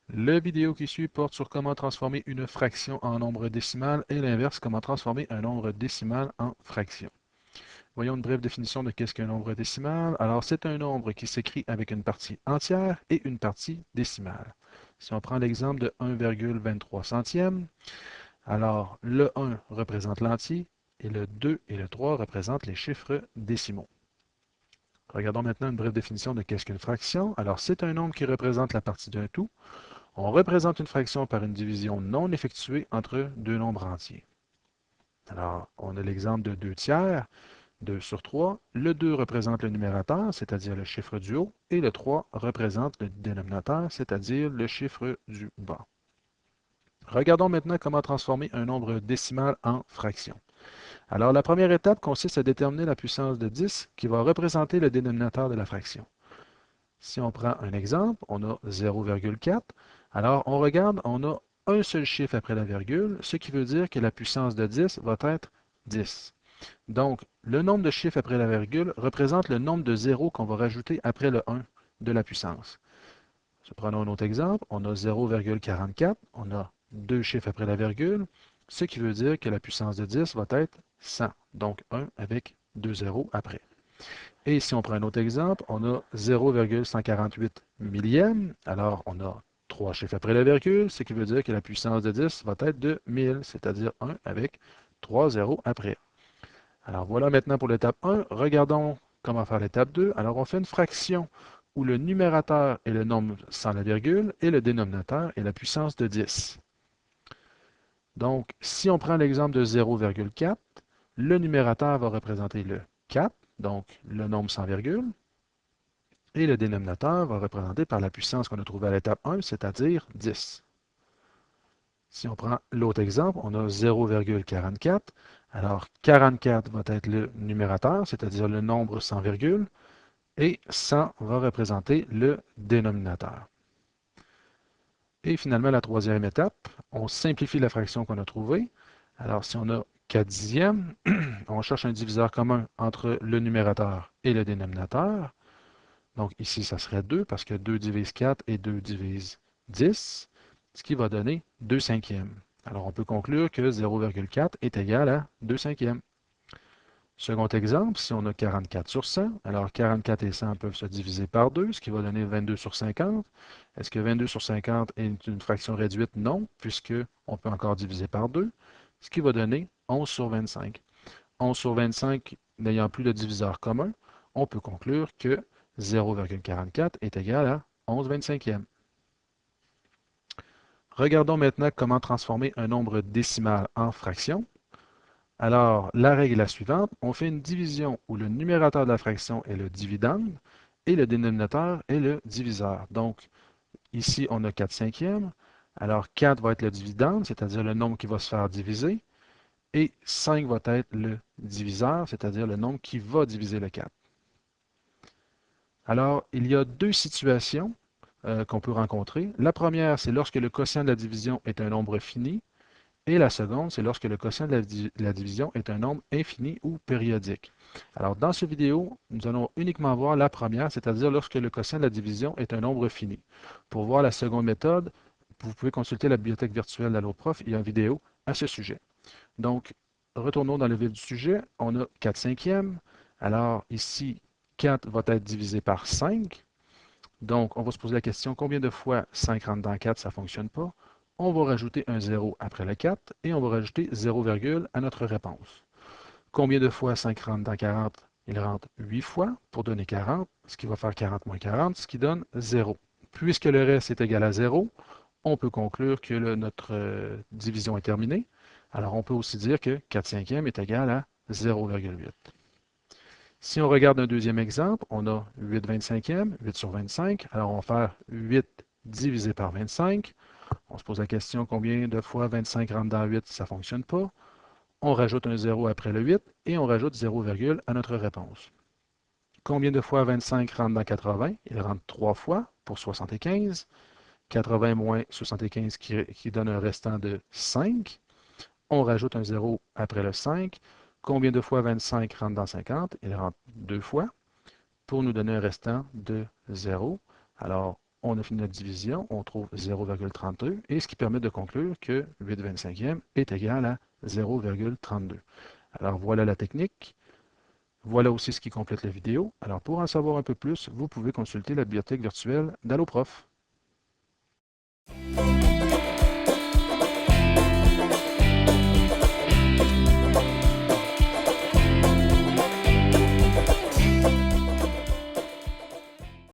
La vidéo qui suit porte sur comment transformer une fraction en nombre décimal et l'inverse, comment transformer un nombre décimal en fraction. Voyons une brève définition de qu'est-ce qu'un nombre décimal. Alors, c'est un nombre qui s'écrit avec une partie entière et une partie décimale. Si on prend l'exemple de 1,23 centième, alors le 1 représente l'entier et le 2 et le 3 représentent les chiffres décimaux. Regardons maintenant une brève définition de qu'est-ce qu'une fraction. Alors, c'est un nombre qui représente la partie d'un tout. On représente une fraction par une division non effectuée entre deux nombres entiers. Alors, on a l'exemple de 2 tiers, 2 sur 3. Le 2 représente le numérateur, c'est-à-dire le chiffre du haut, et le 3 représente le dénominateur, c'est-à-dire le chiffre du bas. Regardons maintenant comment transformer un nombre décimal en fraction. Alors, la première étape consiste à déterminer la puissance de 10 qui va représenter le dénominateur de la fraction. Si on prend un exemple, on a 0,4. Alors, on regarde, on a un seul chiffre après la virgule, ce qui veut dire que la puissance de 10 va être 10. Donc, le nombre de chiffres après la virgule représente le nombre de zéros qu'on va rajouter après le 1 de la puissance. Prenons un autre exemple, on a 0,44, on a deux chiffres après la virgule, ce qui veut dire que la puissance de 10 va être 100, donc 1 avec deux zéros après. Et si on prend un autre exemple, on a 0,148 millième. Alors, on a trois chiffres après la virgule, ce qui veut dire que la puissance de 10 va être de 1000, c'est-à-dire 1 avec 3 zéros après. Alors, voilà maintenant pour l'étape 1. Regardons comment faire l'étape 2. Alors, on fait une fraction où le numérateur est le nombre sans la virgule et le dénominateur est la puissance de 10. Donc, si on prend l'exemple de 0,4, le numérateur va représenter le 4, donc le nombre sans virgule, et le dénominateur va représenter par la puissance qu'on a trouvée à l'étape 1, c'est-à-dire 10. Si on prend l'autre exemple, on a 0,44. Alors, 44 va être le numérateur, c'est-à-dire le nombre sans virgule, et 100 va représenter le dénominateur. Et finalement, la troisième étape, on simplifie la fraction qu'on a trouvée. Alors, si on a 4 dixièmes, on cherche un diviseur commun entre le numérateur et le dénominateur. Donc ici, ça serait 2 parce que 2 divise 4 et 2 divise 10, ce qui va donner 2 cinquièmes. Alors on peut conclure que 0,4 est égal à 2 cinquièmes. Second exemple, si on a 44 sur 100, alors 44 et 100 peuvent se diviser par 2, ce qui va donner 22 sur 50. Est-ce que 22 sur 50 est une fraction réduite? Non, puisqu'on peut encore diviser par 2, ce qui va donner 11 sur 25. 11 sur 25 n'ayant plus de diviseur commun, on peut conclure que 0,44 est égal à 11/25e. Regardons maintenant comment transformer un nombre décimal en fraction. Alors, la règle est la suivante. On fait une division où le numérateur de la fraction est le dividende et le dénominateur est le diviseur. Donc, ici, on a 4 cinquièmes. Alors, 4 va être le dividende, c'est-à-dire le nombre qui va se faire diviser. Et 5 va être le diviseur, c'est-à-dire le nombre qui va diviser le 4. Alors, il y a deux situations qu'on peut rencontrer. La première, c'est lorsque le quotient de la division est un nombre fini. Et la seconde, c'est lorsque le quotient de la division est un nombre infini ou périodique. Alors, dans cette vidéo, nous allons uniquement voir la première, c'est-à-dire lorsque le quotient de la division est un nombre fini. Pour voir la seconde méthode, vous pouvez consulter la bibliothèque virtuelle d'AlloProf, il y a une vidéo à ce sujet. Donc, retournons dans le vif du sujet. On a 4 cinquièmes. Alors, ici, 4 va être divisé par 5. Donc, on va se poser la question, combien de fois 5 rentre dans 4, ça ne fonctionne pas. On va rajouter un 0 après le 4 et on va rajouter 0, à notre réponse. Combien de fois 5 rentre dans 40? Il rentre 8 fois pour donner 40, ce qui va faire 40 moins 40, ce qui donne 0. Puisque le reste est égal à 0, on peut conclure que notre division est terminée. Alors, on peut aussi dire que 4 cinquièmes est égal à 0,8. Si on regarde un deuxième exemple, on a 8 25e, 8 sur 25. Alors, on va faire 8 divisé par 25. On se pose la question, combien de fois 25 rentre dans 8? Ça ne fonctionne pas. On rajoute un 0 après le 8 et on rajoute 0, à notre réponse. Combien de fois 25 rentre dans 80? Il rentre 3 fois pour 75. 80 moins 75 qui donne un restant de 5. On rajoute un 0 après le 5. Combien de fois 25 rentre dans 50? Il rentre 2 fois. pour nous donner un restant de 0. Alors, on a fini notre division, on trouve 0,32 et ce qui permet de conclure que 8/25e est égal à 0,32. Alors, voilà la technique. Voilà aussi ce qui complète la vidéo. Alors, pour en savoir un peu plus, vous pouvez consulter la bibliothèque virtuelle d'AlloProf.